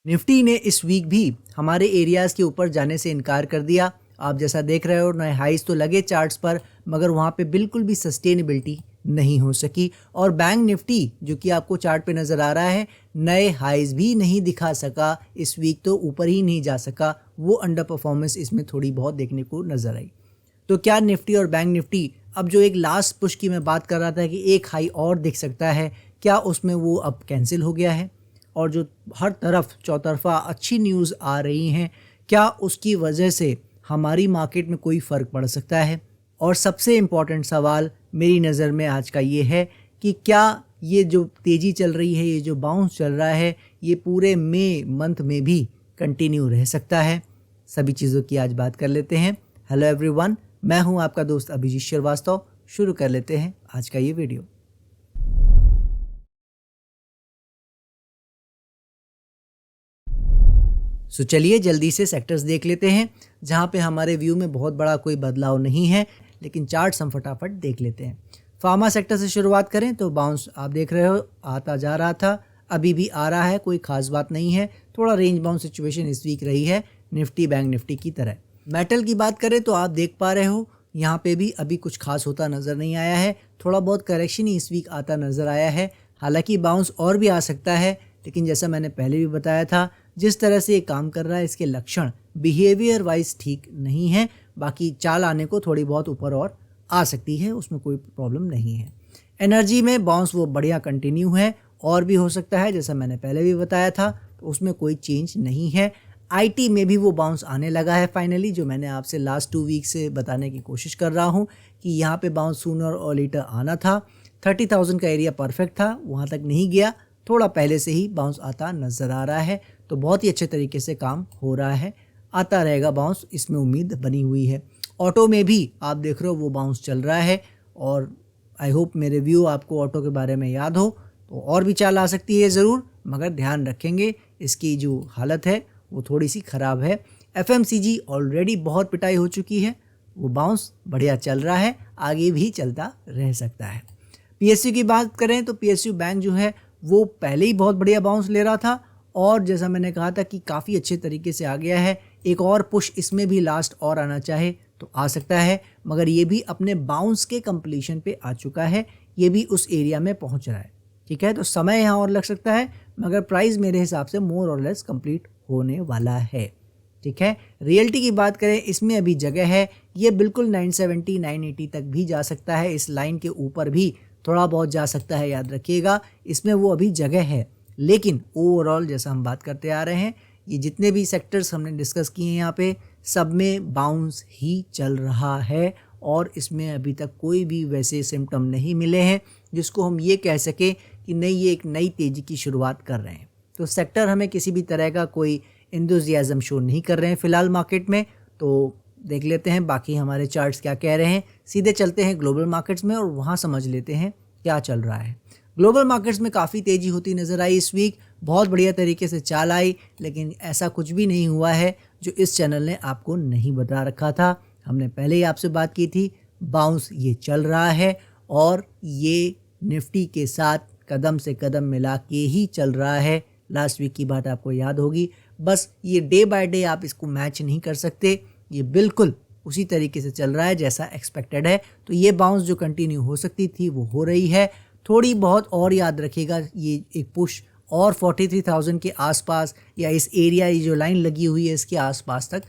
Nifty ने इस week भी हमारे एरियाज़ के ऊपर जाने से इनकार कर दिया। आप जैसा देख रहे हो, नए हाइस तो लगे चार्ट्स पर, मगर वहाँ पे बिल्कुल भी सस्टेनेबिलिटी नहीं हो सकी। और बैंक निफ्टी जो कि आपको चार्ट पे नज़र आ रहा है, नए हाइस भी नहीं दिखा सका इस वीक, तो ऊपर ही नहीं जा सका। वो अंडर परफॉर्मेंस इसमें थोड़ी बहुत देखने को नज़र आई। तो क्या निफ्टी और बैंक निफ्टी अब जो एक लास्ट पुश की मैं बात कर रहा था कि एक हाई और दिख सकता है, क्या उसमें वो अब कैंसिल हो गया है? और जो हर तरफ चौतरफा अच्छी न्यूज़ आ रही हैं, क्या उसकी वजह से हमारी मार्केट में कोई फ़र्क पड़ सकता है? और सबसे इम्पॉर्टेंट सवाल मेरी नज़र में आज का ये है कि क्या ये जो तेज़ी चल रही है, ये जो बाउंस चल रहा है, ये पूरे मई मंथ में भी कंटिन्यू रह सकता है? सभी चीज़ों की आज बात कर लेते हैं। हेलो एवरीवन, मैं हूं आपका दोस्त अभिजीत श्रीवास्तव। शुरू कर लेते हैं आज का ये वीडियो। सो चलिए जल्दी से सेक्टर्स देख लेते हैं जहां पे हमारे व्यू में बहुत बड़ा कोई बदलाव नहीं है, लेकिन चार्ट्स हम फटाफट देख लेते हैं। फार्मा सेक्टर से शुरुआत करें तो बाउंस आप देख रहे हो, आता जा रहा था, अभी भी आ रहा है, कोई खास बात नहीं है। थोड़ा रेंज बाउंस सिचुएशन इस वीक रही है निफ्टी बैंक निफ्टी की तरह। मेटल की बात करें तो आप देख पा रहे हो यहाँ पे भी अभी कुछ खास होता नज़र नहीं आया है। थोड़ा बहुत करेक्शन ही इस वीक आता नज़र आया है। हालांकि बाउंस और भी आ सकता है, लेकिन जैसा मैंने पहले भी बताया था, जिस तरह से ये काम कर रहा है, इसके लक्षण बिहेवियर वाइज ठीक नहीं है। बाकी चाल आने को थोड़ी बहुत ऊपर और आ सकती है, उसमें कोई प्रॉब्लम नहीं है। एनर्जी में बाउंस वो बढ़िया कंटिन्यू है, और भी हो सकता है, जैसा मैंने पहले भी बताया था, तो उसमें कोई चेंज नहीं है। आईटी में भी वो बाउंस आने लगा है फाइनली, जो मैंने आपसे लास्ट 2 वीक से बताने की कोशिश कर रहा हूँ कि यहाँ पे बाउंस सूनर और लेटर आना था। 30,000 का एरिया परफेक्ट था, वहाँ तक नहीं गया, थोड़ा पहले से ही बाउंस आता नज़र आ रहा है। तो बहुत ही अच्छे तरीके से काम हो रहा है, आता रहेगा बाउंस, इसमें उम्मीद बनी हुई है। ऑटो में भी आप देख रहे हो वो बाउंस चल रहा है, और आई होप मेरे व्यू आपको ऑटो के बारे में याद हो, तो और भी चाल आ सकती है ज़रूर, मगर ध्यान रखेंगे इसकी जो हालत है वो थोड़ी सी ख़राब है। एफएमसीजी ऑलरेडी बहुत पिटाई हो चुकी है, वो बाउंस बढ़िया चल रहा है, आगे भी चलता रह सकता है। पीएसयू की बात करें तो पीएसयू बैंक जो है वो पहले ही बहुत बढ़िया बाउंस ले रहा था, और जैसा मैंने कहा था कि काफ़ी अच्छे तरीके से आ गया है। एक और पुश इसमें भी लास्ट और आना चाहे तो आ सकता है, मगर ये भी अपने बाउंस के कंप्लीशन पे आ चुका है, ये भी उस एरिया में पहुंच रहा है। ठीक है, तो समय यहाँ और लग सकता है, मगर प्राइस मेरे हिसाब से मोर और लेस कंप्लीट होने वाला है। ठीक है, रियल्टी की बात करें, इसमें अभी जगह है, ये बिल्कुल 970 980 तक भी जा सकता है, इस लाइन के ऊपर भी थोड़ा बहुत जा सकता है, याद रखिएगा, इसमें वो अभी जगह है। लेकिन ओवरऑल जैसा हम बात करते आ रहे हैं, ये जितने भी सेक्टर्स हमने डिस्कस किए हैं यहाँ पे, सब में बाउंस ही चल रहा है, और इसमें अभी तक कोई भी वैसे सिम्टम नहीं मिले हैं जिसको हम ये कह सकें कि नहीं, ये एक नई तेज़ी की शुरुआत कर रहे हैं। तो सेक्टर हमें किसी भी तरह का कोई एंथुसियाज्म शो नहीं कर रहे हैं फ़िलहाल मार्केट में। तो देख लेते हैं बाकी हमारे चार्ट्स क्या कह रहे हैं। सीधे चलते हैं ग्लोबल मार्केट्स में और वहाँ समझ लेते हैं क्या चल रहा है। ग्लोबल मार्केट्स में काफ़ी तेज़ी होती नज़र आई इस वीक, बहुत बढ़िया तरीके से चाल आई, लेकिन ऐसा कुछ भी नहीं हुआ है जो इस चैनल ने आपको नहीं बता रखा था। हमने पहले ही आपसे बात की थी, बाउंस ये चल रहा है, और ये निफ्टी के साथ कदम से कदम मिला के ही चल रहा है। लास्ट वीक की बात आपको याद होगी। बस ये डे बाय डे आप इसको मैच नहीं कर सकते, ये बिल्कुल उसी तरीके से चल रहा है जैसा एक्सपेक्टेड है। तो ये बाउंस जो कंटिन्यू हो सकती थी वो हो रही है। थोड़ी बहुत और याद रखिएगा, ये एक पुश और 43,000 के आसपास या इस एरिया, ये जो लाइन लगी हुई है इसके आसपास तक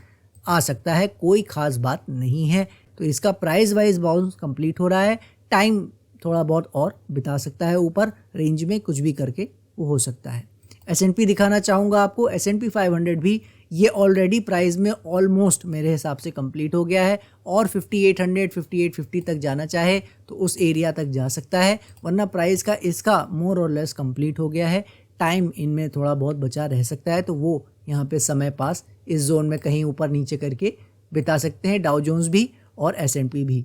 आ सकता है, कोई ख़ास बात नहीं है। तो इसका प्राइस वाइज बाउंस कंप्लीट हो रहा है, टाइम थोड़ा बहुत और बिता सकता है, ऊपर रेंज में कुछ भी करके वो हो सकता है। S&P दिखाना चाहूँगा आपको, S&P 500 भी ये ऑलरेडी प्राइस में ऑलमोस्ट मेरे हिसाब से कंप्लीट हो गया है, और 5800 5850 तक जाना चाहे तो उस एरिया तक जा सकता है, वरना प्राइस का इसका मोर और लेस कंप्लीट हो गया है। टाइम इनमें थोड़ा बहुत बचा रह सकता है, तो वो यहाँ पे समय पास इस जोन में कहीं ऊपर नीचे करके बिता सकते हैं, डाउ जोन्स भी और S&P भी।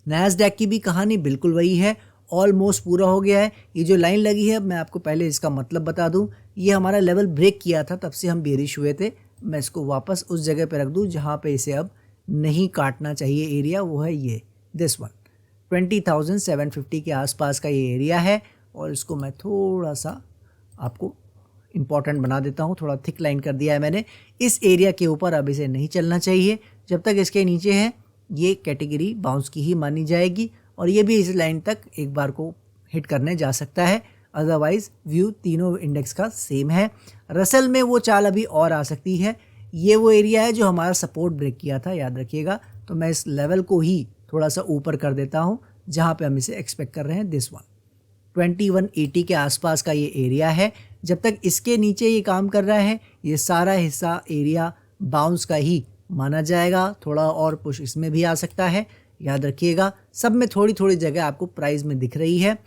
नैस्डैक की भी कहानी बिल्कुल वही है, ऑलमोस्ट पूरा हो गया है। ये जो लाइन लगी है, मैं आपको पहले इसका मतलब बता दूं, ये हमारा लेवल ब्रेक किया था, तब से हम बेरिश हुए थे। मैं इसको वापस उस जगह पे रख दूं जहां पे इसे अब नहीं काटना चाहिए एरिया, वो है ये दिस वन, 20,750 के आसपास का ये एरिया है, और इसको मैं थोड़ा सा आपको इंपॉर्टेंट बना देता हूँ, थोड़ा थिक लाइन कर दिया है मैंने। इस एरिया के ऊपर अब इसे नहीं चलना चाहिए, जब तक इसके नीचे है ये कैटेगरी बाउंस की ही मानी जाएगी और ये भी इस लाइन तक एक बार को हिट करने जा सकता है। अदरवाइज व्यू तीनों इंडेक्स का सेम है। रसल में वो चाल अभी और आ सकती है। ये वो एरिया है जो हमारा सपोर्ट ब्रेक किया था, याद रखिएगा। तो मैं इस लेवल को ही थोड़ा सा ऊपर कर देता हूँ जहाँ पे हम इसे एक्सपेक्ट कर रहे हैं, दिस वन 2180 के आसपास का ये एरिया है। जब तक इसके नीचे ये काम कर रहा है, ये सारा हिस्सा एरिया बाउंस का ही माना जाएगा। थोड़ा और पुश इसमें भी आ सकता है, याद रखिएगा। सब में थोड़ी थोड़ी जगह आपको प्राइस में दिख रही है,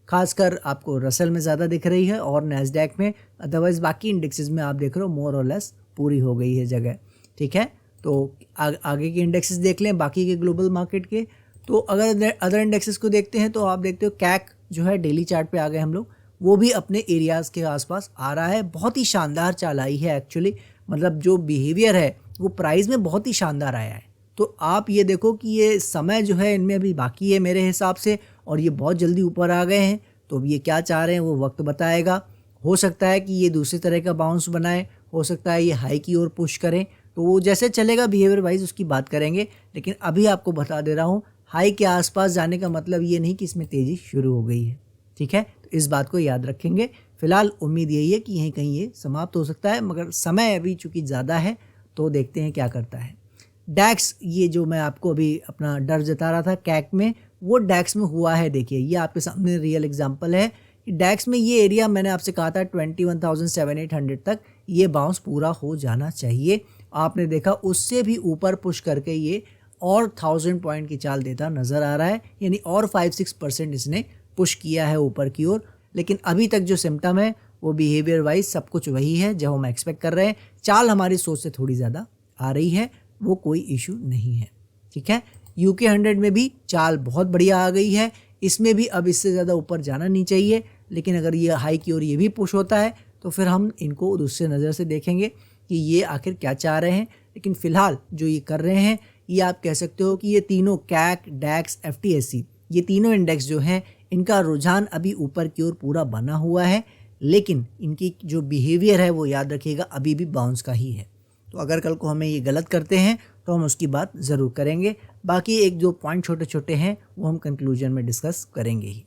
खासकर आपको रसल में ज़्यादा दिख रही है और नैस्डैक में। अदरवाइज बाकी इंडेक्सेस में आप देख रहे हो मोर और लेस पूरी हो गई है जगह, ठीक है। तो आगे के इंडेक्सेस देख लें बाकी के ग्लोबल मार्केट के। तो अगर अदर इंडेक्सेस को देखते हैं तो आप देखते हो कैक जो है डेली चार्ट पे आ गए हम लोग, वो भी अपने एरियाज़ के आसपास आ रहा है। बहुत ही शानदार चाल आई है एक्चुअली, मतलब जो बिहेवियर है वो प्राइस में बहुत ही शानदार आया है। तो आप ये देखो कि ये समय जो है इनमें अभी बाकी है मेरे हिसाब से, और ये बहुत जल्दी ऊपर आ गए हैं। तो अब ये क्या चाह रहे हैं वो वक्त बताएगा। हो सकता है कि ये दूसरी तरह का बाउंस बनाए, हो सकता है ये हाई की ओर पुश करें, तो वो जैसे चलेगा बिहेवियर वाइज उसकी बात करेंगे। लेकिन अभी आपको बता दे रहा हूँ, हाई के आसपास जाने का मतलब ये नहीं कि इसमें तेज़ी शुरू हो गई है, ठीक है। तो इस बात को याद रखेंगे। फिलहाल उम्मीद यही है कि यहीं कहीं ये समाप्त हो सकता है, मगर समय अभी चूँकि ज़्यादा है तो देखते हैं क्या करता है। डैक्स, ये जो मैं आपको अभी अपना डर जता रहा था कैक में, वो डैक्स में हुआ है। देखिए ये आपके सामने रियल एग्जांपल है कि डैक्स में ये एरिया मैंने आपसे कहा था 21,700 तक ये बाउंस पूरा हो जाना चाहिए। आपने देखा उससे भी ऊपर पुश करके ये और 1000 पॉइंट की चाल देता नज़र आ रहा है, यानी और 5-6% इसने पुश किया है ऊपर की ओर। लेकिन अभी तक जो सिम्टम है वो बिहेवियर वाइज सब कुछ वही है जो हम एक्सपेक्ट कर रहे हैं। चाल हमारी सोच से थोड़ी ज़्यादा आ रही है, वो कोई इशू नहीं है, ठीक है। UK 100 में भी चाल बहुत बढ़िया आ गई है, इसमें भी अब इससे ज़्यादा ऊपर जाना नहीं चाहिए। लेकिन अगर ये हाई की ओर ये भी पुश होता है तो फिर हम इनको दूसरे नज़र से देखेंगे कि ये आखिर क्या चाह रहे हैं। लेकिन फ़िलहाल जो ये कर रहे हैं, ये आप कह सकते हो कि ये तीनों कैक, डैक्स, FTSE, ये तीनों इंडेक्स जो हैं इनका रुझान अभी ऊपर की ओर पूरा बना हुआ है। लेकिन इनकी जो बिहेवियर है वो याद रखिएगा अभी भी बाउंस का ही है। तो अगर कल को हमें ये गलत करते हैं तो हम उसकी बात ज़रूर करेंगे। बाकी एक दो पॉइंट छोटे छोटे हैं वो हम कंक्लूजन में डिस्कस करेंगे ही।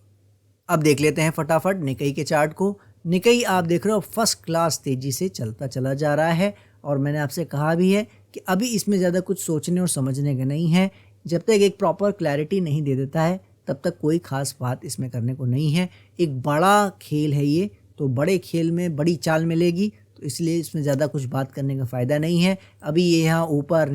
अब देख लेते हैं फटाफट निकई के चार्ट को। निकई आप देख रहे हो फर्स्ट क्लास तेज़ी से चलता चला जा रहा है, और मैंने आपसे कहा भी है कि अभी इसमें ज़्यादा कुछ सोचने और समझने का नहीं है। जब तक एक प्रॉपर क्लैरिटी नहीं दे देता है तब तक कोई ख़ास बात इसमें करने को नहीं है। एक बड़ा खेल है ये, तो बड़े खेल में बड़ी चाल मिलेगी, तो इसलिए इसमें ज़्यादा कुछ बात करने का फ़ायदा नहीं है। अभी ये यहाँ ऊपर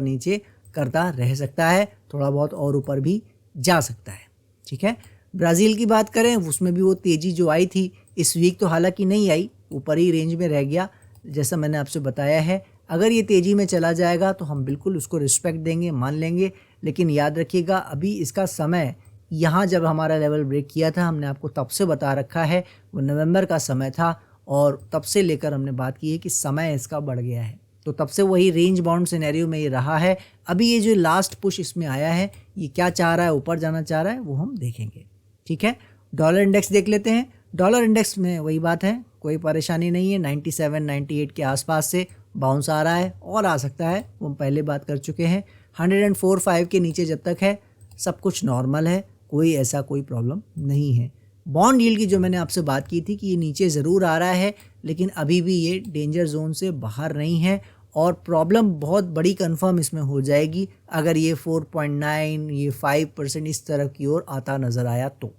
नीचे करता रह सकता है, थोड़ा बहुत और ऊपर भी जा सकता है, ठीक है। ब्राज़ील की बात करें, उसमें भी वो तेज़ी जो आई थी इस वीक तो हालांकि नहीं आई, ऊपर ही रेंज में रह गया जैसा मैंने आपसे बताया है। अगर ये तेज़ी में चला जाएगा तो हम बिल्कुल उसको रिस्पेक्ट देंगे, मान लेंगे। लेकिन याद रखिएगा अभी इसका समय, यहाँ जब हमारा लेवल ब्रेक किया था हमने आपको तब से बता रखा है, वो नवंबर का समय था, और तब से लेकर हमने बात की है कि समय इसका बढ़ गया है। तो तब से वही रेंज बाउंड सिनेरियो में ये रहा है। अभी ये जो लास्ट पुश इसमें आया है, ये क्या चाह रहा है, ऊपर जाना चाह रहा है, वो हम देखेंगे, ठीक है। डॉलर इंडेक्स देख लेते हैं। डॉलर इंडेक्स में वही बात है, कोई परेशानी नहीं है। 97-98 के आसपास से बाउंस आ रहा है और आ सकता है, वो हम पहले बात कर चुके हैं। 104.5 के नीचे जब तक है सब कुछ नॉर्मल है, कोई ऐसा कोई प्रॉब्लम नहीं है। बॉन्ड यील्ड की जो मैंने आपसे बात की थी कि ये नीचे ज़रूर आ रहा है, लेकिन अभी भी ये डेंजर जोन से बाहर नहीं है, और प्रॉब्लम बहुत बड़ी कंफर्म इसमें हो जाएगी अगर ये 4.9 ये 5% इस तरफ की ओर आता नज़र आया तो।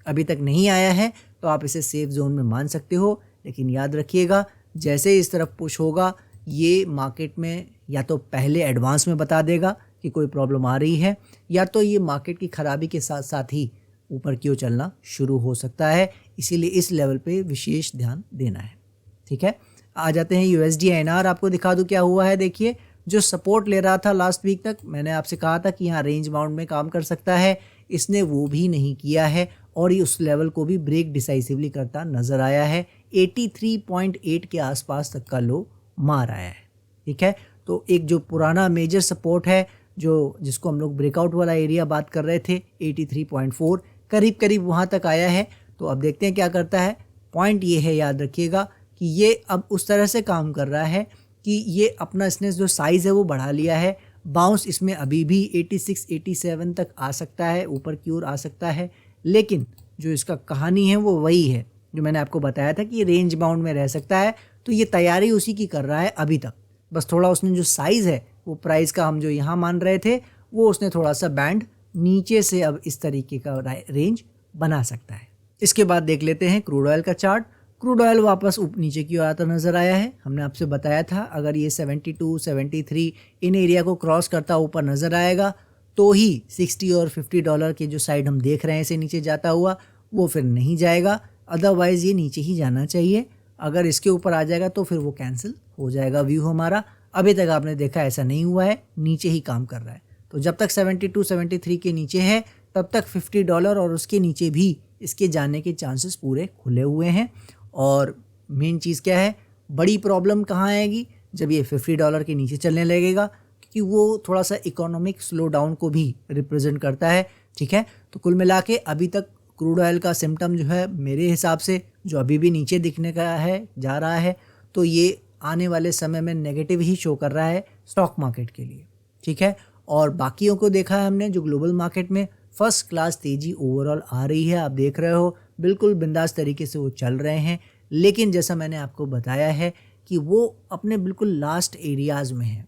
अभी तक नहीं आया है तो आप इसे सेफ जोन में मान सकते हो। लेकिन याद रखिएगा जैसे इस तरफ पुश होगा ये मार्केट में या तो पहले एडवांस में बता देगा कि कोई प्रॉब्लम आ रही है, या तो ये मार्केट की खराबी के साथ साथ ही ऊपर की ओर चलना शुरू हो सकता है। इसीलिए इस लेवल पे विशेष ध्यान देना है, ठीक है। आ जाते हैं USD INR, आपको दिखा दूं क्या हुआ है। देखिए जो सपोर्ट ले रहा था लास्ट वीक तक, मैंने आपसे कहा था कि यहाँ रेंज बाउंड में काम कर सकता है, इसने वो भी नहीं किया है और ये उस लेवल को भी ब्रेक डिसाइसिवली करता नज़र आया है। 83.8 के आसपास तक का लो मार आया है, ठीक है। तो एक जो पुराना मेजर सपोर्ट है जिसको हम लोग ब्रेकआउट वाला एरिया बात कर रहे थे 83.4 करीब वहाँ तक आया है। तो अब देखते हैं क्या करता है। पॉइंट ये है, याद रखिएगा कि ये अब उस तरह से काम कर रहा है कि ये अपना इसने जो साइज़ है वो बढ़ा लिया है। बाउंस इसमें अभी भी 86 87 तक आ सकता है, ऊपर की ओर आ सकता है, लेकिन जो इसका कहानी है वो वही है जो मैंने आपको बताया था कि ये रेंज बाउंड में रह सकता है। तो ये तैयारी उसी की कर रहा है अभी तक, बस थोड़ा उसने जो साइज़ है वो प्राइस का हम जो यहाँ मान रहे थे वो उसने थोड़ा सा बैंड नीचे से अब इस तरीके का रेंज बना सकता है। इसके बाद देख लेते हैं क्रूड ऑयल का चार्ट। क्रूड ऑयल वापस नीचे की ओर आता नज़र आया है। हमने आपसे बताया था अगर ये 72 73 इन एरिया को क्रॉस करता ऊपर नज़र आएगा तो ही 60 और $50 के जो साइड हम देख रहे हैं इसे नीचे जाता हुआ वो फिर नहीं जाएगा, अदरवाइज़ ये नीचे ही जाना चाहिए। अगर इसके ऊपर आ जाएगा तो फिर वो कैंसिल हो जाएगा व्यू हमारा। अभी तक आपने देखा ऐसा नहीं हुआ है, नीचे ही काम कर रहा है। तो जब तक 72 73 के नीचे है तब तक $50 और उसके नीचे भी इसके जाने के चांसेस पूरे खुले हुए हैं। और मेन चीज़ क्या है, बड़ी प्रॉब्लम कहाँ आएगी, जब ये $50 के नीचे चलने लगेगा, क्योंकि वो थोड़ा सा इकोनॉमिक स्लो डाउन को भी रिप्रेजेंट करता है। ठीक है, तो कुल मिला के अभी तक क्रूड ऑयल का सिम्टम जो है मेरे हिसाब से जो अभी भी नीचे दिखने का है जा रहा है, तो ये आने वाले समय में नेगेटिव ही शो कर रहा है स्टॉक मार्केट के लिए। ठीक है, और बाकियों को देखा है हमने जो ग्लोबल मार्केट में फर्स्ट क्लास तेज़ी ओवरऑल आ रही है, आप देख रहे हो बिल्कुल बिंदास तरीके से वो चल रहे हैं। लेकिन जैसा मैंने आपको बताया है कि वो अपने बिल्कुल लास्ट एरियाज़ में है।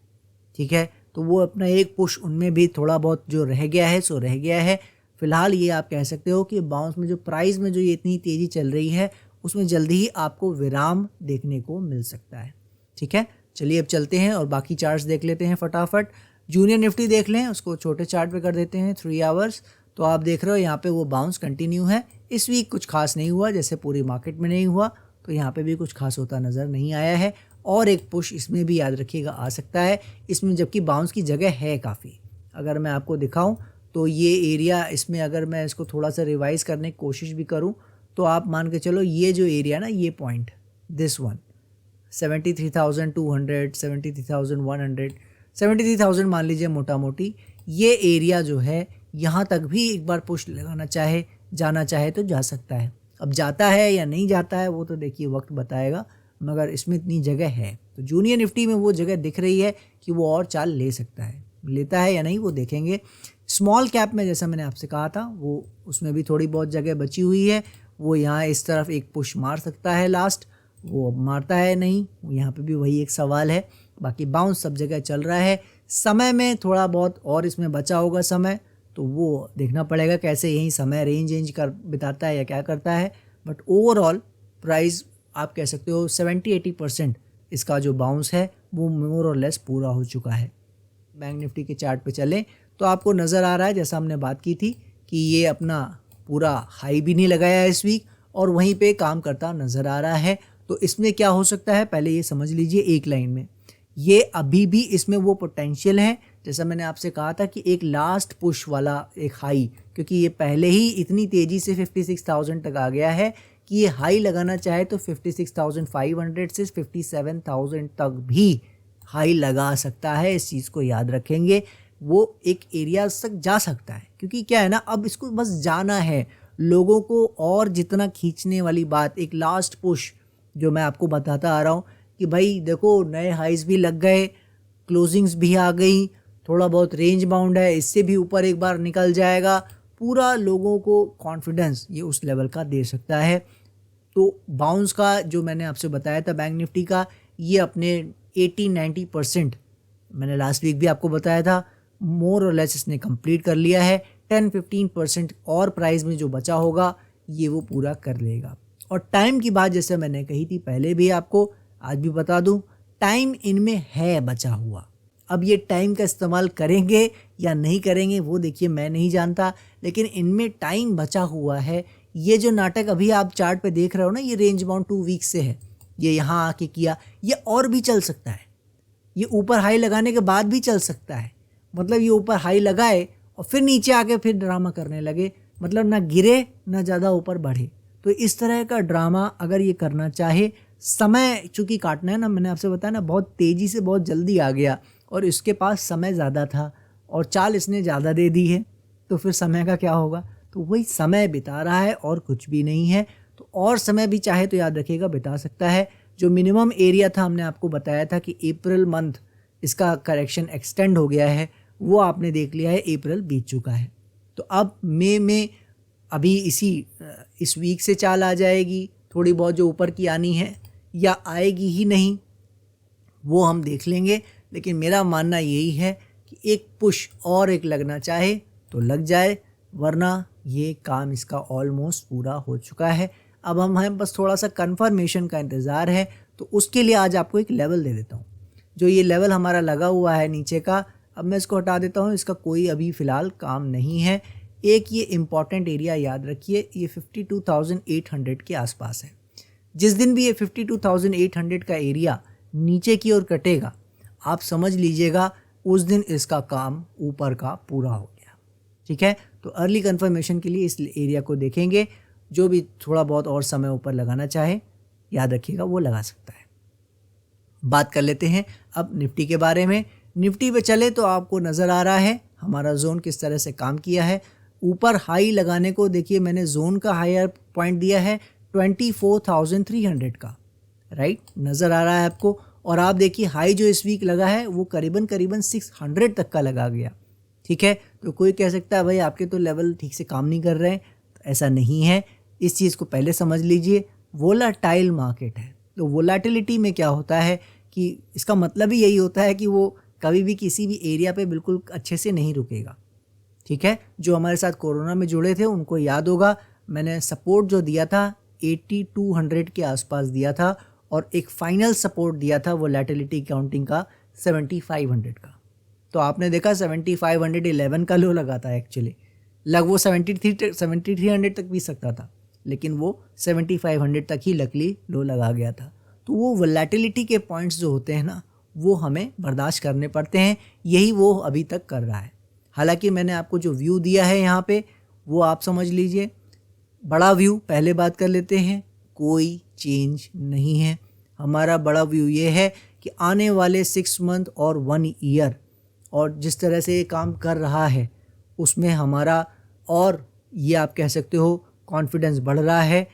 ठीक है, तो वो अपना एक पुश उनमें भी थोड़ा बहुत जो रह गया है सो रह गया है। फिलहाल ये आप कह सकते हो कि बाउंस में जो प्राइस में जो ये इतनी तेज़ी चल रही है उसमें जल्दी ही आपको विराम देखने को मिल सकता है। ठीक है, चलिए अब चलते हैं और बाकी चार्ट्स देख लेते हैं फटाफट। जूनियर निफ्टी देख लें, उसको छोटे चार्ट पे कर देते हैं 3 आवर्स। तो आप देख रहे हो यहाँ पे वो बाउंस कंटिन्यू है। इस वीक कुछ खास नहीं हुआ, जैसे पूरी मार्केट में नहीं हुआ, तो यहाँ पे भी कुछ खास होता नज़र नहीं आया है। और एक पुश इसमें भी याद रखिएगा आ सकता है इसमें, जबकि बाउंस की जगह है काफ़ी। अगर मैं आपको दिखाऊं तो ये एरिया इसमें अगर मैं इसको थोड़ा सा रिवाइज़ करने की कोशिश भी करूं तो आप मान के चलो ये जो एरिया ना, ये पॉइंट दिस वन 73,200 73,100 73,000 मान लीजिए मोटा मोटी, ये एरिया जो है यहाँ तक भी एक बार पुश लगाना चाहे जाना चाहे तो जा सकता है। अब जाता है या नहीं जाता है वो तो देखिए वक्त बताएगा, मगर इसमें इतनी जगह है। तो जूनियर निफ्टी में वो जगह दिख रही है कि वो और चाल ले सकता है, लेता है या नहीं वो देखेंगे। स्मॉल कैप में जैसा मैंने आपसे कहा था वो उसमें भी थोड़ी बहुत जगह बची हुई है। वो यहाँ इस तरफ एक पुश मार सकता है लास्ट, वो मारता है नहीं, यहाँ पे भी वही एक सवाल है। बाकी बाउंस सब जगह चल रहा है। समय में थोड़ा बहुत और इसमें बचा होगा समय, तो वो देखना पड़ेगा कैसे यही समय रेंज कर बिताता है या क्या करता है। बट ओवरऑल प्राइस आप कह सकते हो 70-80% इसका जो बाउंस है वो मोर और लेस पूरा हो चुका है। बैंक निफ्टी के चार्ट पे चलें तो आपको नज़र आ रहा है जैसा हमने बात की थी कि ये अपना पूरा हाई भी नहीं लगाया है इस वीक और वहीं पे काम करता नज़र आ रहा है। तो इसमें क्या हो सकता है पहले ये समझ लीजिए एक लाइन में, ये अभी भी इसमें वो पोटेंशियल है जैसा मैंने आपसे कहा था कि एक लास्ट पुश वाला एक हाई, क्योंकि ये पहले ही इतनी तेज़ी से 56,000 तक आ गया है कि ये हाई लगाना चाहे तो 56,500 से 57,000 तक भी हाई लगा सकता है। इस चीज़ को याद रखेंगे, वो एक एरिया तक जा सकता है, क्योंकि क्या है ना, अब इसको बस जाना है लोगों को। और जितना खींचने वाली बात, एक लास्ट पुश जो मैं आपको बताता आ रहा हूँ कि भाई देखो नए हाइज भी लग गए, क्लोजिंग्स भी आ गई, थोड़ा बहुत रेंज बाउंड है, इससे भी ऊपर एक बार निकल जाएगा, पूरा लोगों को कॉन्फिडेंस ये उस लेवल का दे सकता है। तो बाउंस का जो मैंने आपसे बताया था बैंक निफ्टी का, ये अपने 80-90% मैंने लास्ट वीक भी आपको बताया था मोर और लेस इसने कंप्लीट कर लिया है। 10-15% और प्राइस में जो बचा होगा ये वो पूरा कर लेगा। और टाइम की बात जैसे मैंने कही थी पहले भी आपको, आज भी बता दूं, टाइम इनमें है बचा हुआ। अब ये टाइम का इस्तेमाल करेंगे या नहीं करेंगे वो देखिए मैं नहीं जानता, लेकिन इनमें टाइम बचा हुआ है। ये जो नाटक अभी आप चार्ट पे देख रहे हो ना, ये रेंज बाउंड 2 वीक से है, ये यहाँ आके किया, ये और भी चल सकता है, ये ऊपर हाई लगाने के बाद भी चल सकता है। मतलब ये ऊपर हाई लगाए और फिर नीचे आके फिर ड्रामा करने लगे, मतलब ना गिरे ना ज़्यादा ऊपर बढ़े। तो इस तरह का ड्रामा अगर ये करना चाहे, समय चूँकि काटना है ना, मैंने आपसे बताया ना बहुत तेज़ी से बहुत जल्दी आ गया और इसके पास समय ज़्यादा था और चाल इसने ज़्यादा दे दी है, तो फिर समय का क्या होगा। तो वही समय बिता रहा है और कुछ भी नहीं है। तो और समय भी चाहे तो याद रखिएगा बिता सकता है, जो मिनिमम एरिया था, हमने आपको बताया था कि अप्रैल मंथ इसका करेक्शन एक्सटेंड हो गया है, वो आपने देख लिया है, अप्रैल बीत चुका है। तो अब मई में अभी इस वीक से चाल आ जाएगी थोड़ी बहुत जो ऊपर की आनी है, या आएगी ही नहीं वो हम देख लेंगे। लेकिन मेरा मानना यही है कि एक पुश और एक लगना चाहे तो लग जाए, वरना ये काम इसका ऑलमोस्ट पूरा हो चुका है। अब हमें बस थोड़ा सा कंफर्मेशन का इंतज़ार है, तो उसके लिए आज आपको एक लेवल दे देता हूँ। जो ये लेवल हमारा लगा हुआ है नीचे का, अब मैं इसको हटा देता हूँ, इसका कोई अभी फ़िलहाल काम नहीं है। एक ये इम्पॉर्टेंट एरिया याद रखिए, ये 52,800 के आसपास है। जिस दिन भी ये 52,800 का एरिया नीचे की ओर कटेगा, आप समझ लीजिएगा उस दिन इसका काम ऊपर का पूरा हो गया। ठीक है, तो अर्ली कंफर्मेशन के लिए इस एरिया को देखेंगे। जो भी थोड़ा बहुत और समय ऊपर लगाना चाहे, याद रखिएगा वो लगा सकता है। बात कर लेते हैं अब निफ्टी के बारे में। निफ्टी पे चले तो आपको नज़र आ रहा है हमारा जोन किस तरह से काम किया है। ऊपर हाई लगाने को देखिए, मैंने जोन का हायर पॉइंट दिया है 24,300 का, राइट, नज़र आ रहा है आपको। और आप देखिए हाई जो इस वीक लगा है वो करीबन 600 तक का लगा गया। ठीक है, तो कोई कह सकता है भाई आपके तो लेवल ठीक से काम नहीं कर रहे हैं, तो ऐसा नहीं है। इस चीज़ को पहले समझ लीजिए, वोलाटाइल मार्केट है। तो वोलाटिलिटी में क्या होता है कि इसका मतलब ही यही होता है कि वो कभी भी किसी भी एरिया पे बिल्कुल अच्छे से नहीं रुकेगा। ठीक है, जो हमारे साथ कोरोना में जुड़े थे उनको याद होगा, मैंने सपोर्ट जो दिया था 8200 के आसपास दिया था, और एक फाइनल सपोर्ट दिया था वोलेटिलिटी काउंटिंग का 7500 का। तो आपने देखा 7511 का लो लगा था, एक्चुअली वो 7300 तक भी सकता था, लेकिन वो 7500 तक ही लकली लो लगा गया था। तो वो वोलेटिलिटी के पॉइंट्स जो होते हैं ना, वो हमें बर्दाश्त करने पड़ते हैं। यही वो अभी तक कर रहा है। हालांकि मैंने आपको जो व्यू दिया है यहाँ पे, वो आप समझ लीजिए बड़ा व्यू। पहले बात कर लेते हैं, कोई चेंज नहीं है। हमारा बड़ा व्यू ये है कि आने वाले 6 मंथ और 1 ईयर, और जिस तरह से ये काम कर रहा है उसमें हमारा, और ये आप कह सकते हो कॉन्फिडेंस बढ़ रहा है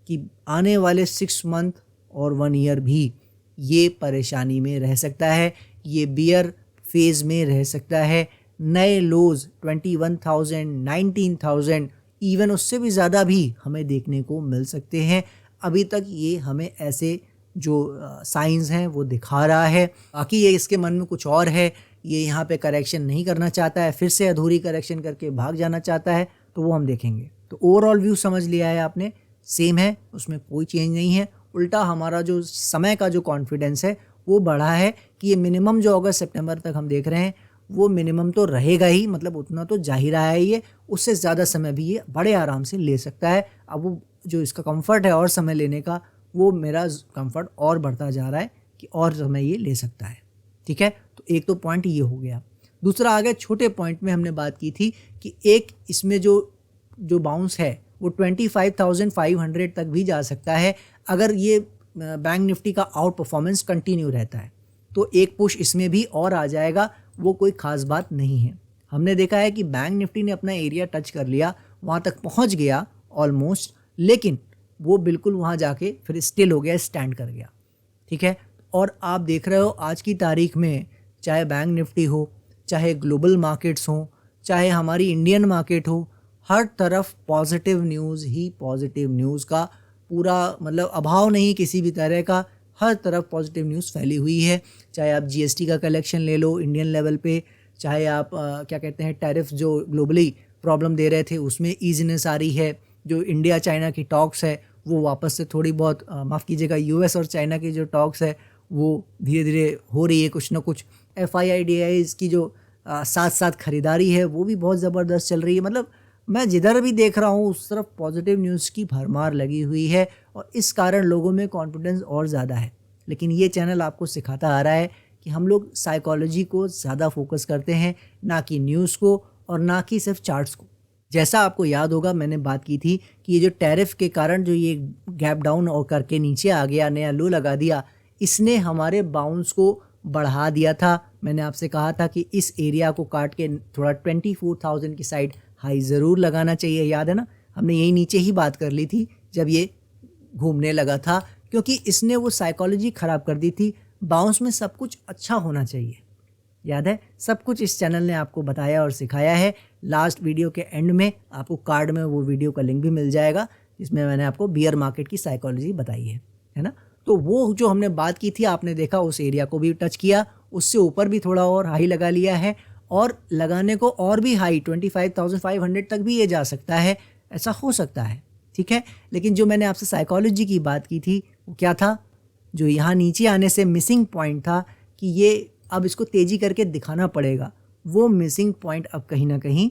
कि आने वाले 6 मंथ और 1 ईयर भी ये परेशानी में रह सकता है, ये बियर फेज़ में रह सकता है। नए लोज 21,000, 19,000, इवन उससे भी ज़्यादा भी हमें देखने को मिल सकते हैं। अभी तक ये हमें ऐसे जो साइंस हैं वो दिखा रहा है। बाकी ये इसके मन में कुछ और है, ये यहाँ पे करेक्शन नहीं करना चाहता है, फिर से अधूरी करेक्शन करके भाग जाना चाहता है, तो वो हम देखेंगे। तो ओवरऑल व्यू समझ लिया है आपने, सेम है, उसमें कोई चेंज नहीं है। उल्टा हमारा जो समय का जो कॉन्फिडेंस है वो बढ़ा है कि ये मिनिमम जो अगस्त सितंबर तक हम देख रहे हैं वो मिनिमम तो रहेगा ही, मतलब उतना तो जा ही रहा है ये, उससे ज़्यादा समय भी ये बड़े आराम से ले सकता है। अब वो जो इसका कंफर्ट है और समय लेने का, वो मेरा कंफर्ट और बढ़ता जा रहा है कि और समय ये ले सकता है। ठीक है, तो एक तो पॉइंट ये हो गया। दूसरा आ गया छोटे पॉइंट में हमने बात की थी कि एक इसमें जो बाउंस है वो 25,500 तक भी जा सकता है अगर ये बैंक निफ्टी का आउट परफॉर्मेंस कंटिन्यू रहता है। तो एक पुश इसमें भी और आ जाएगा, वो कोई ख़ास बात नहीं है। हमने देखा है कि बैंक निफ्टी ने अपना एरिया टच कर लिया, वहाँ तक पहुँच गया ऑलमोस्ट, लेकिन वो बिल्कुल वहाँ जाके फिर स्टिल हो गया, स्टैंड कर गया। ठीक है, और आप देख रहे हो आज की तारीख में, चाहे बैंक निफ्टी हो, चाहे ग्लोबल मार्केट्स हो, चाहे हमारी इंडियन मार्केट हो, हर तरफ पॉजिटिव न्यूज़ ही पॉजिटिव न्यूज़ का पूरा मतलब अभाव नहीं किसी भी तरह का, हर तरफ पॉजिटिव न्यूज़ फैली हुई है। चाहे आप जीएसटी का कलेक्शन ले लो इंडियन लेवल पे, चाहे आप क्या कहते हैं टैरिफ जो ग्लोबली प्रॉब्लम दे रहे थे उसमें ईजीनेस आ रही है, जो इंडिया चाइना की टॉक्स है वो वापस से थोड़ी बहुत माफ़ कीजिएगा यूएस और चाइना की जो टॉक्स है वो धीरे धीरे हो रही है, कुछ ना कुछ FIIs की जो साथ साथ ख़रीदारी है वो भी बहुत ज़बरदस्त चल रही है। मतलब मैं जिधर भी देख रहा हूँ उस तरफ पॉजिटिव न्यूज़ की भरमार लगी हुई है, और इस कारण लोगों में कॉन्फिडेंस और ज़्यादा है। लेकिन ये चैनल आपको सिखाता आ रहा है कि हम लोग साइकोलॉजी को ज़्यादा फोकस करते हैं, ना कि न्यूज़ को, और ना कि सिर्फ चार्ट्स को। जैसा आपको याद होगा मैंने बात की थी कि ये जो टैरिफ के कारण जो ये गैप डाउन और करके नीचे आ गया, नया लो लगा दिया, इसने हमारे बाउंस को बढ़ा दिया था। मैंने आपसे कहा था कि इस एरिया को काट के थोड़ा 24,000 की साइड हाई ज़रूर लगाना चाहिए, याद है ना, हमने यही नीचे ही बात कर ली थी जब ये घूमने लगा था क्योंकि इसने वो साइकोलॉजी ख़राब कर दी थी। बाउंस में सब कुछ अच्छा होना चाहिए, याद है, सब कुछ इस चैनल ने आपको बताया और सिखाया है। लास्ट वीडियो के एंड में आपको कार्ड में वो वीडियो का लिंक भी मिल जाएगा जिसमें मैंने आपको बियर मार्केट की साइकोलॉजी बताई है ना। तो वो जो हमने बात की थी, आपने देखा, उस एरिया को भी टच किया, उससे ऊपर भी थोड़ा और हाई लगा लिया है, और लगाने को और भी हाई 25,500 तक भी ये जा सकता है, ऐसा हो सकता है, ठीक है। लेकिन जो मैंने आपसे साइकोलॉजी की बात की थी वो क्या था, जो यहाँ नीचे आने से मिसिंग पॉइंट था कि ये अब इसको तेज़ी करके दिखाना पड़ेगा, वो मिसिंग पॉइंट अब कहीं ना कहीं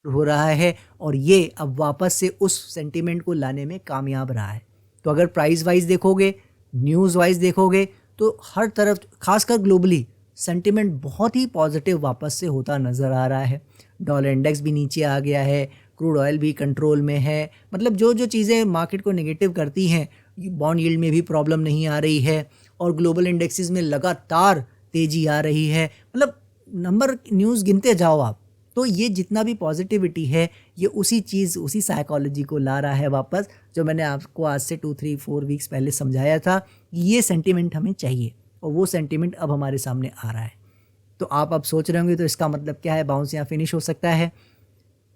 हो रहा है और ये अब वापस से उस सेंटीमेंट को लाने में कामयाब रहा है। तो अगर प्राइस वाइज देखोगे, न्यूज़ वाइज देखोगे, तो हर तरफ खासकर ग्लोबली सेंटीमेंट बहुत ही पॉजिटिव वापस से होता नज़र आ रहा है। डॉलर इंडेक्स भी नीचे आ गया है, क्रूड ऑयल भी कंट्रोल में है, मतलब जो जो चीज़ें मार्केट को नेगेटिव करती हैं, बॉन्ड यील्ड में भी प्रॉब्लम नहीं आ रही है और ग्लोबल इंडेक्सेस में लगातार तेज़ी आ रही है। मतलब नंबर न्यूज़ गिनते जाओ आप, तो ये जितना भी पॉजिटिविटी है ये उसी चीज़, उसी साइकोलॉजी को ला रहा है वापस, जो मैंने आपको आज से 2-3-4 वीक्स पहले समझाया था। ये सेंटीमेंट हमें चाहिए और वो सेंटीमेंट अब हमारे सामने आ रहा है। तो आप अब सोच रहे होंगे तो इसका मतलब क्या है, बाउंस यहाँ फिनिश हो सकता है?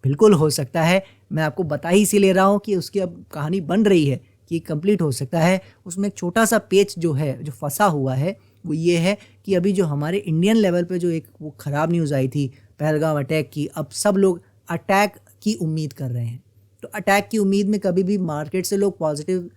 बिल्कुल हो सकता है। मैं आपको बता ही इसीलिए रहा हूँ कि उसकी अब कहानी बन रही है कि कंप्लीट हो सकता है। उसमें एक छोटा सा पेच जो है, जो फंसा हुआ है, वो ये है कि अभी जो हमारे इंडियन लेवल पे जो एक वो ख़राब न्यूज़ आई थी पहलगाम अटैक की, अब सब लोग अटैक की उम्मीद कर रहे हैं। तो अटैक की उम्मीद में कभी भी मार्केट से लोग पॉजिटिव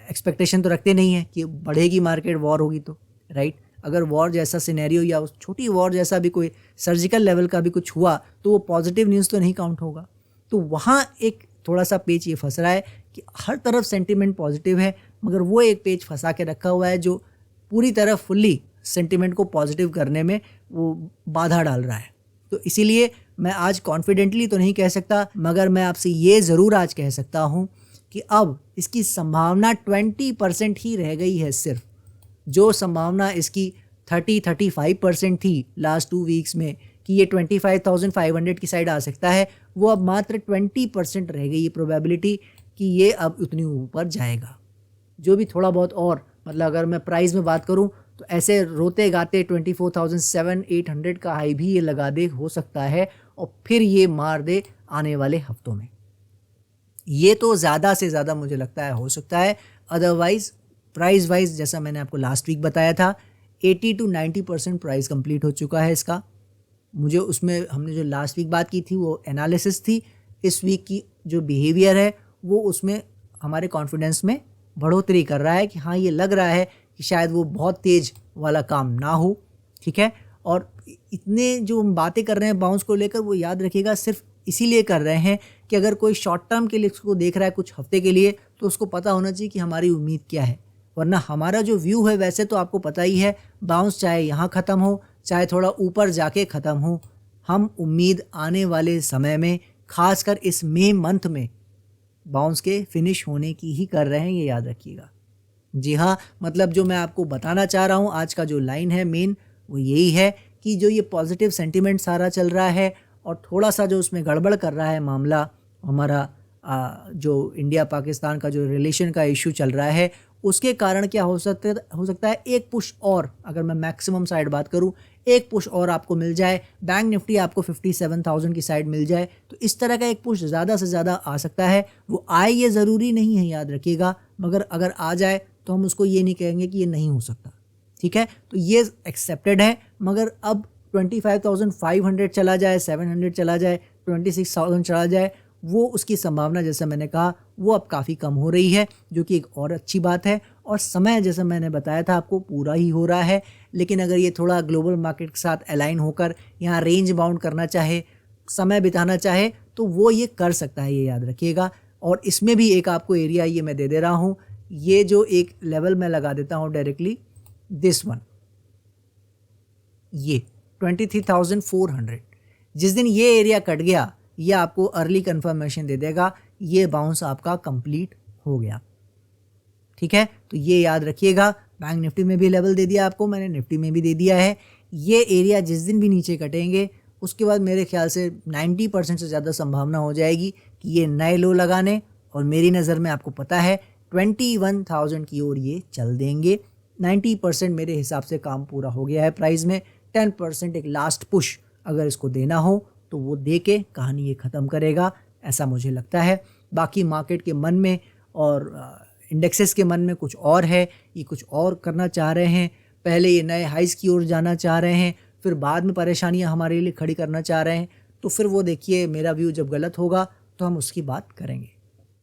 एक्सपेक्टेशन तो रखते नहीं है कि बढ़ेगी मार्केट, वॉर होगी तो, राइट। अगर वॉर जैसा सिनेरियो या उस छोटी वॉर जैसा भी कोई सर्जिकल लेवल का भी कुछ हुआ तो वो पॉजिटिव न्यूज़ तो नहीं काउंट होगा। तो वहाँ एक थोड़ा सा पेच ये फंस रहा है कि हर तरफ सेंटीमेंट पॉजिटिव है, मगर वो एक पेच फंसा के रखा हुआ है जो पूरी तरह फुल्ली सेंटीमेंट को पॉजिटिव करने में वो बाधा डाल रहा है। तो इसीलिए मैं आज कॉन्फिडेंटली तो नहीं कह सकता, मगर मैं आपसे ये ज़रूर आज कह सकता हूँ कि अब इसकी संभावना 20% ही रह गई है सिर्फ। जो संभावना इसकी 30-35% थी लास्ट 2 वीक्स में कि ये 25,500 की साइड आ सकता है, वो अब मात्र 20% रह गई है प्रोबेबिलिटी कि ये अब उतनी ऊपर जाएगा। जो भी थोड़ा बहुत और, मतलब अगर मैं प्राइस में बात करूं तो ऐसे रोते गाते 24,700-800 का हाई भी ये लगा दे, हो सकता है, और फिर ये मार दे आने वाले हफ्तों में। ये तो ज़्यादा से ज़्यादा मुझे लगता है हो सकता है। अदरवाइज़ प्राइस वाइज जैसा मैंने आपको लास्ट वीक बताया था, 80-90% प्राइस कंप्लीट हो चुका है इसका। मुझे उसमें हमने जो लास्ट वीक बात की थी वो एनालिसिस थी। इस वीक की जो बिहेवियर है वो उसमें हमारे कॉन्फिडेंस में बढ़ोतरी कर रहा है कि हाँ, ये लग रहा है कि शायद वो बहुत तेज़ वाला काम ना हो, ठीक है। और इतने जो हम बातें कर रहे हैं बाउंस को लेकर, वो याद रखिएगा सिर्फ इसीलिए कर रहे हैं कि अगर कोई शॉर्ट टर्म के लिए उसको देख रहा है कुछ हफ्ते के लिए, तो उसको पता होना चाहिए कि हमारी उम्मीद क्या है। वरना हमारा जो व्यू है, वैसे तो आपको पता ही है, बाउंस चाहे यहाँ ख़त्म हो चाहे थोड़ा ऊपर जाके ख़त्म हो, हम उम्मीद आने वाले समय में, खासकर इस मई मंथ में, बाउंस के फिनिश होने की ही कर रहे हैं, ये याद रखिएगा। जी हाँ, मतलब जो मैं आपको बताना चाह रहा हूँ, आज का जो लाइन है मेन वो यही है कि जो ये पॉजिटिव सेंटीमेंट सारा चल रहा है और थोड़ा सा जो उसमें गड़बड़ कर रहा है मामला, हमारा जो इंडिया पाकिस्तान का जो रिलेशन का इशू चल रहा है, उसके कारण क्या हो सकता है एक पुश और, अगर मैं मैक्सिमम साइड बात करूं, एक पुश और आपको मिल जाए, बैंक निफ्टी आपको 57,000 की साइड मिल जाए, तो इस तरह का एक पुश ज़्यादा से ज़्यादा आ सकता है। वो आए ये ज़रूरी नहीं है, याद रखिएगा, मगर अगर आ जाए तो हम उसको ये नहीं कहेंगे कि ये नहीं हो सकता, ठीक है। तो ये एक्सेप्टेड है, मगर अब 25,500 चला जाए, 700 चला जाए, 26,000 चला जाए, वो उसकी संभावना, जैसे मैंने कहा, वो अब काफ़ी कम हो रही है, जो कि एक और अच्छी बात है। और समय, जैसे मैंने बताया था आपको, पूरा ही हो रहा है। लेकिन अगर ये थोड़ा ग्लोबल मार्केट के साथ अलाइन होकर यहाँ रेंज बाउंड करना चाहे, समय बिताना चाहे, तो वो ये कर सकता है, ये याद रखिएगा। और इसमें भी एक आपको एरिया ये मैं दे दे रहा हूँ, ये जो एक लेवल मैं लगा देता हूँ डायरेक्टली, दिस वन, ये 23,400, जिस दिन ये एरिया कट गया, ये आपको अर्ली कंफर्मेशन दे देगा, ये बाउंस आपका कंप्लीट हो गया, ठीक है। तो ये याद रखिएगा। बैंक निफ्टी में भी लेवल दे दिया आपको मैंने, निफ्टी में भी दे दिया है। ये एरिया जिस दिन भी नीचे कटेंगे, उसके बाद मेरे ख्याल से 90% से ज़्यादा संभावना हो जाएगी कि ये नए लो लगाने और मेरी नज़र में आपको पता है 21,000 की ओर ये चल देंगे। 90% मेरे हिसाब से काम पूरा हो गया है प्राइस में। 10% एक लास्ट पुश अगर इसको देना हो तो वो दे के कहानी ये ख़त्म करेगा, ऐसा मुझे लगता है। बाकी मार्केट के मन में और इंडेक्सेस के मन में कुछ और है, ये कुछ और करना चाह रहे हैं। पहले ये नए हाइस की ओर जाना चाह रहे हैं, फिर बाद में परेशानियां हमारे लिए खड़ी करना चाह रहे हैं। तो फिर वो देखिए, मेरा व्यू जब गलत होगा तो हम उसकी बात करेंगे।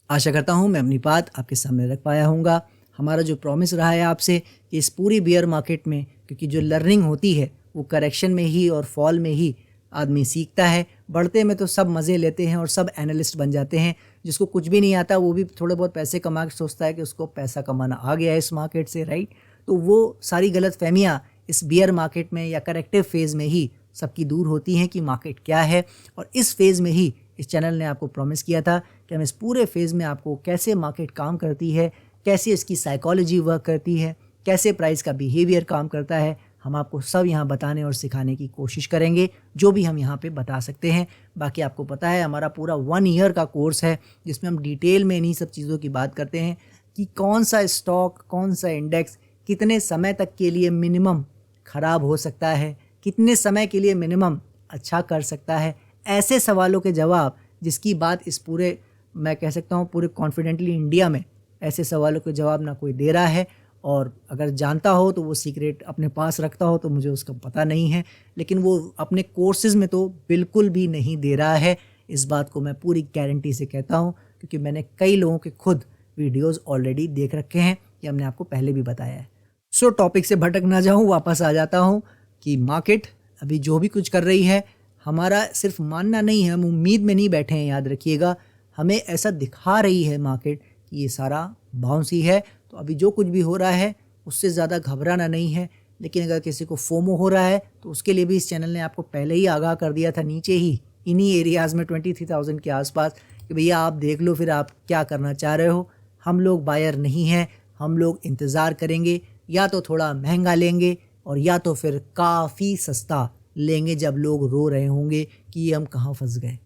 आशा करता हूँ मैं अपनी बात आपके सामने रख पाया हूँगा। हमारा जो प्रॉमिस रहा है आपसे कि इस पूरी बियर मार्केट में, क्योंकि जो लर्निंग होती है वो करेक्शन में ही और फॉल में ही आदमी सीखता है। बढ़ते में तो सब मज़े लेते हैं और सब एनालिस्ट बन जाते हैं। जिसको कुछ भी नहीं आता वो भी थोड़े बहुत पैसे कमा के सोचता है कि उसको पैसा कमाना आ गया है इस मार्केट से, राइट। तो वो सारी गलत फहमियाँ इस बियर मार्केट में या करेक्टिव फेज़ में ही सबकी दूर होती हैं कि मार्केट क्या है। और इस फेज़ में ही इस चैनल ने आपको प्रॉमिस किया था कि हम इस पूरे फेज़ में आपको कैसे मार्केट काम करती है, कैसे इसकी साइकोलॉजी वर्क करती है, कैसे प्राइस का बिहेवियर काम करता है, हम आपको सब यहाँ बताने और सिखाने की कोशिश करेंगे, जो भी हम यहाँ पे बता सकते हैं। बाकी आपको पता है हमारा पूरा 1 ईयर का कोर्स है जिसमें हम डिटेल में इन्हीं सब चीज़ों की बात करते हैं कि कौन सा स्टॉक, कौन सा इंडेक्स कितने समय तक के लिए मिनिमम ख़राब हो सकता है, कितने समय के लिए मिनिमम अच्छा कर सकता है। ऐसे सवालों के जवाब जिसकी बात इस पूरे, मैं कह सकता हूँ पूरे कॉन्फिडेंटली इंडिया में ऐसे सवालों के जवाब ना कोई दे रहा है। और अगर जानता हो तो वो सीक्रेट अपने पास रखता हो तो मुझे उसका पता नहीं है, लेकिन वो अपने कोर्सेज़ में तो बिल्कुल भी नहीं दे रहा है। इस बात को मैं पूरी गारंटी से कहता हूँ, क्योंकि मैंने कई लोगों के खुद वीडियोस ऑलरेडी देख रखे हैं, ये हमने आपको पहले भी बताया है। सो टॉपिक से भटक ना जाऊँ, वापस आ जाता हूँ कि मार्केट अभी जो भी कुछ कर रही है, हमारा सिर्फ मानना नहीं है, हम उम्मीद में नहीं बैठे हैं, याद रखिएगा। हमें ऐसा दिखा रही है मार्केट कि ये सारा बाउंस ही है। तो अभी जो कुछ भी हो रहा है उससे ज़्यादा घबराना नहीं है। लेकिन अगर किसी को फोमो हो रहा है तो उसके लिए भी इस चैनल ने आपको पहले ही आगाह कर दिया था, नीचे ही इन्हीं एरियाज़ में 23,000 के आसपास, कि भैया आप देख लो फिर आप क्या करना चाह रहे हो। हम लोग बायर नहीं हैं, हम लोग इंतज़ार करेंगे, या तो थोड़ा महंगा लेंगे और या तो फिर काफ़ी सस्ता लेंगे जब लोग रो रहे होंगे कि ये हम कहाँ फंस गए।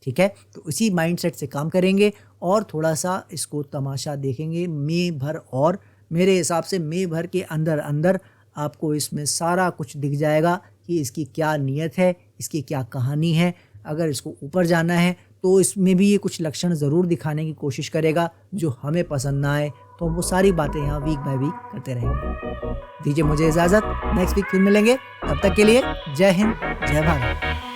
ठीक है, तो उसी माइंडसेट से काम करेंगे और थोड़ा सा इसको तमाशा देखेंगे मई भर। और मेरे हिसाब से मई भर के अंदर अंदर आपको इसमें सारा कुछ दिख जाएगा कि इसकी क्या नीयत है, इसकी क्या कहानी है। अगर इसको ऊपर जाना है तो इसमें भी ये कुछ लक्षण ज़रूर दिखाने की कोशिश करेगा जो हमें पसंद ना आए। तो हम वो सारी बातें यहाँ वीक बाय वीक करते रहेंगे। दीजिए मुझे इजाज़त, नेक्स्ट वीक फिर मिलेंगे। तब तक के लिए जय हिंद, जय भारत।